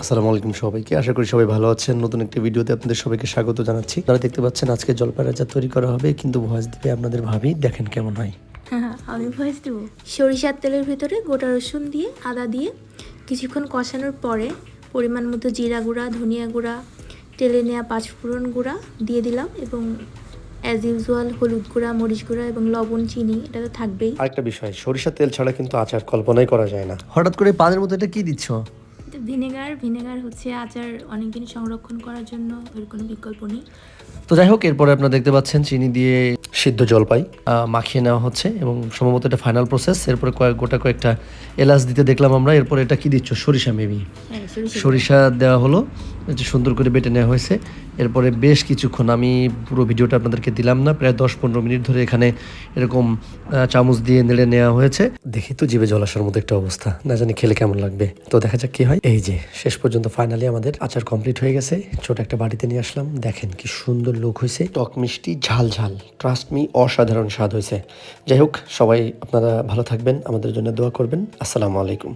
আসসালামু আলাইকুম সবাইকে, আশা করি সবাই ভালো আছেন। নতুন একটি ভিডিওতে আপনাদের সবাইকে স্বাগত জানাচ্ছি। আপনারা দেখতে পাচ্ছেন আজকে জলপাইয়ের আচার তৈরি করা হবে, কিন্তু ভয়েস দিবে আপনাদের ভাবি। দেখেন কেমন হয়। হ্যাঁ, আমি ভয়েস দেবো। সরিষার তেলের ভিতরে গোটা রসুন দিয়ে আদা দিয়ে কিছুক্ষণ কষানোর পরে পরিমাণ মতো জিরা গুঁড়া, ধনিয়া গুঁড়া, তেলে নেওয়া পাঁচফোড়ন গুঁড়া দিয়ে দিলাম এবং অ্যাজ ইউজুয়াল হলুদ গুঁড়া, মরিচ গুঁড়া এবং লবণ, চিনি এটা তো থাকবেই। আরেকটা বিষয়, সরিষার তেল ছাড়া কিন্তু আচার কল্পনাই করা যায় না। হঠাৎ করে পানের মধ্যে এটা কি দিচ্ছ? ভিনেগার হচ্ছে আচার অনেকদিন সংরক্ষণ করার জন্য, এর কোনো বিকল্প নেই। তো যাই হোক, এরপরে আপনারা দেখতে পাচ্ছেন চিনি দিয়ে সিদ্ধ জলপাই মাখিয়ে নেওয়া হচ্ছে এবং সম্ভবত এটা ফাইনাল প্রসেস। এরপরে কয়েকটা এলাচ দিতে দেখলাম আমরা। এরপরে এটা কি দিচ্ছ? সরিষা মেবি। হ্যাঁ, সরিষা দেওয়া হলো, এটা সুন্দর করে বেটে নেওয়া হয়েছে। এরপরে বেশ কিছুক্ষণ, আমি পুরো ভিডিওটা আপনাদেরকে দিলাম না, প্রায় 10-15 মিনিট ধরে এখানে এরকম চামচ দিয়ে নেড়ে নেওয়া হয়েছে। দেখি তো জিভে জল আসার মতো একটা অবস্থা, না জানি খেলে কেমন লাগবে। তো দেখা যাক কি হয়। এই যে শেষ পর্যন্ত ফাইনালি আমাদের আচার কমপ্লিট হয়ে গেছে। ছোট একটা বাড়িতে নিয়ে আসলাম, দেখেন কি সুন্দর লোক হয়েছে, টক মিষ্টি ঝাল ঝাল, ট্রাস্ট মি অসাধারণ স্বাদ হয়েছে। যাই হোক, সবাই আপনারা ভালো থাকবেন, আমাদের জন্য দোয়া করবেন। আসসালামু আলাইকুম।